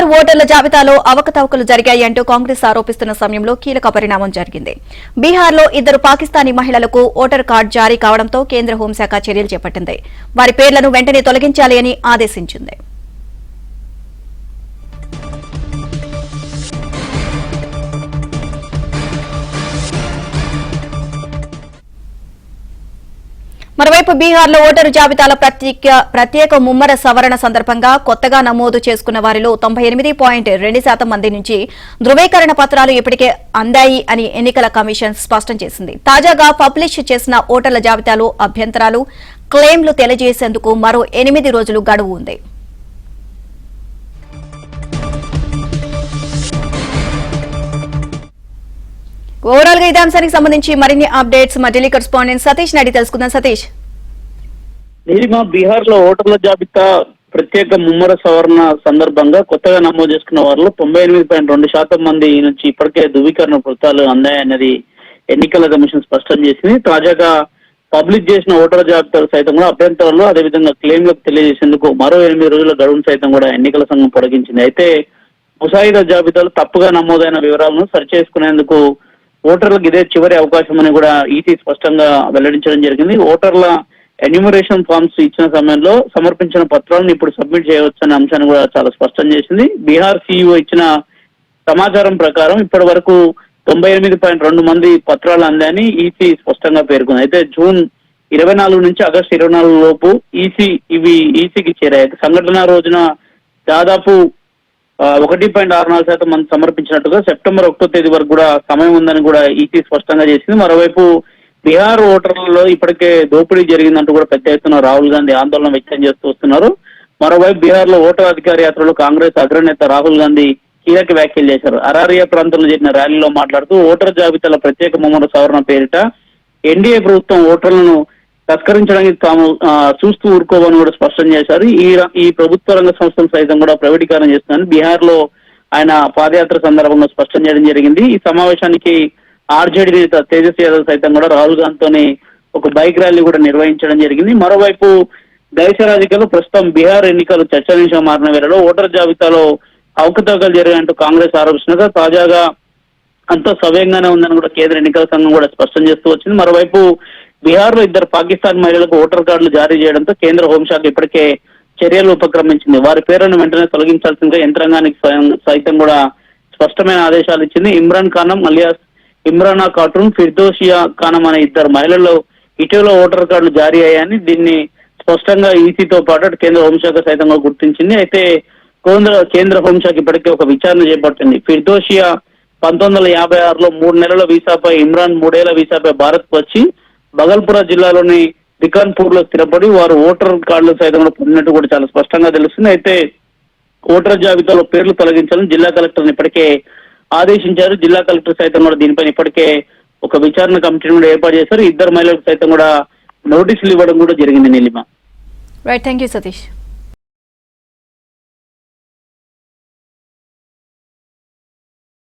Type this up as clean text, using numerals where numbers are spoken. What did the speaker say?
బీహార్ ఓటర్ల జాబితాలో అవకతవకలు జరిగాయంటూ కాంగ్రెస్ ఆరోపిస్తున్న సమయంలో కీలక పరిణామం జరిగింది. బీహార్లో 2 పాకిస్తానీ మహిళలకు ఓటర్ కార్డు జారీ కావడంతో కేంద్ర హోంశాఖ చర్యలు చేపట్టింది. వారి పేర్లను వెంటనే తొలగించాలి అని ఆదేశించింది. మరోవైపు బీహార్లో ఓటరు జాబితాల ప్రత్యేక ముమ్మర సవరణ సందర్భంగా కొత్తగా నమోదు చేసుకున్న వారిలో 98.2% మంది నుంచి ధృవీకరణ పత్రాలు ఇప్పటికే అందాయి అని ఎన్నికల కమిషన్ స్పష్టం చేసింది. తాజాగా పబ్లిష్ చేసిన ఓటర్ల జాబితాలో అభ్యంతరాలు, క్లెయిమ్లు తెలియజేసేందుకు మరో 8 రోజులు గడువు ఉంది. ఓవరాల్ గా ఇదే అంశానికి సంబంధించి మరిన్ని అప్డేట్స్ మా ఢిల్లీ కరెస్పాండెంట్ సతీష్ అడిగి తెలుసుకుందాం. సతీష్, బీహార్ లో ఓటర్ల జాబితా ప్రత్యేక ముమ్మర సవరణ సందర్భంగా కొత్తగా నమోదు చేసుకున్న వారిలో 98.2% మంది నుంచి ఇప్పటికే ధృవీకరణ పత్రాలు అందాయన్నది ఎన్నికల కమిషన్ స్పష్టం చేసింది. తాజాగా పబ్లిక్ చేసిన ఓటర్ల జాబితాలు సైతం కూడా అభ్యంతరాలు, అదేవిధంగా క్లెయిమ్లకు తెలియజేసేందుకు మరో 8 రోజుల గడువును సైతం కూడా ఎన్నికల సంఘం పొడిగించింది. అయితే ముసాయిదా జాబితాలు తప్పుగా నమోదైన వివరాలను సరిచేసుకునేందుకు ఓటర్లకు ఇదే చివరి అవకాశం అని కూడా ఈసీ స్పష్టంగా వెల్లడించడం జరిగింది. ఓటర్ల ఎన్యూమరేషన్ ఫామ్స్ ఇచ్చిన సమయంలో సమర్పించిన పత్రాలను ఇప్పుడు సబ్మిట్ చేయవచ్చనే అంశాన్ని కూడా చాలా స్పష్టం చేసింది. బీహార్ సీఈఓ ఇచ్చిన సమాచారం ప్రకారం ఇప్పటి వరకు 98.2 మంది పత్రాలు అందాయని ఈసీ స్పష్టంగా పేర్కొంది. అయితే జూన్ 24 నుంచి ఆగస్టు 24 లోపు ఈసీకి చేరాయి. సంఘటన రోజున దాదాపు 1.64% మంది సమర్పించినట్టుగా సెప్టెంబర్ 1వ తేదీ వరకు కూడా సమయం ఉందని కూడా ఈసీ స్పష్టంగా చేసింది. మరోవైపు బీహార్ ఓటర్లలో ఇప్పటికే దోపిడీ జరిగిందంటూ కూడా పెద్ద ఎత్తున రాహుల్ గాంధీ ఆందోళన వ్యక్తం చేస్తూ వస్తున్నారు. మరోవైపు బీహార్ లో ఓటర్ అధికార యాత్రలో కాంగ్రెస్ అగ్రనేత రాహుల్ గాంధీ కీలక వ్యాఖ్యలు చేశారు. అరారియా ప్రాంతంలో జరిగిన ర్యాలీలో మాట్లాడుతూ ఓటర్ జాబితాల ప్రత్యేక ముమ్మర సవరణ పేరిట ఎన్డీఏ ప్రభుత్వం ఓటర్లను తస్కరించడానికి తాము చూస్తూ ఊరుకోవని కూడా స్పష్టం చేశారు. ఈ ప్రభుత్వ రంగ సంస్థలు సైతం కూడా ప్రైవేటీకరణ చేస్తుందని బీహార్ లో ఆయన పాదయాత్ర సందర్భంగా స్పష్టం చేయడం జరిగింది. ఈ సమావేశానికి ఆర్జేడీ నేత తేజస్వి యాదవ్ సైతం కూడా రాహుల్ గాంధీతోని ఒక బైక్ ర్యాలీ కూడా నిర్వహించడం జరిగింది. మరోవైపు దేశ రాజకీయాలు ప్రస్తుతం బీహార్ ఎన్నికలు చర్చనీయాంశంగా మారిన వేళలో ఓటర్ జాబితాలో అవకతవకలు జరిగాయంటూ కాంగ్రెస్ ఆరోపిస్తున్నగా తాజాగా అంతా సవ్యంగానే ఉందని కూడా కేంద్ర ఎన్నికల సంఘం కూడా స్పష్టం చేస్తూ వచ్చింది. మరోవైపు బీహార్ లో 2 పాకిస్తాన్ మహిళలకు ఓటర్ కార్డులు జారీ చేయడంతో కేంద్ర హోంశాఖ ఇప్పటికే చర్యలు ఉపక్రమించింది. వారి పేర్లను వెంటనే తొలగించాల్సిందిగా యంత్రాంగానికి సైతం కూడా స్పష్టమైన ఆదేశాలు ఇచ్చింది. ఇమ్రాన్ ఖానం అలియాస్ ఇమ్రానా ఖాటూన్, ఫిర్దోషియా ఖానం అనే 2 మహిళల్లో ఇటీవల ఓటర్ కార్డులు జారీ అయ్యాయని దీన్ని స్పష్టంగా ఈసీతో పాటు కేంద్ర హోంశాఖ సైతంగా గుర్తించింది. అయితే కేంద్ర హోంశాఖ ఇప్పటికే ఒక విచారణ చేపట్టింది. ఫిర్దోషియా 1956లో 3 నెలల వీసాపై, ఇమ్రాన్ 3 ఏళ్ల వీసాపై భారత్ కు వచ్చి బగల్పురా జిల్లాలోని దికాన్పూర్ లో స్థిరపడి వారు ఓటర్ కార్డులు సైతం కూడా పొందినట్టు కూడా చాలా స్పష్టంగా తెలుస్తుంది. అయితే ఓటర్ జాబితాలో పేర్లు తొలగించాలని జిల్లా కలెక్టర్ ఇప్పటికే ఆదేశించారు. జిల్లా కలెక్టర్ సైతం కూడా దీనిపైన ఇప్పటికే ఒక విచారణ కమిటీని కూడా ఏర్పాటు చేశారు. 2 మహిళలకు సైతం కూడా నోటీసులు ఇవ్వడం కూడా జరిగింది. Neelima, right, thank you Satish.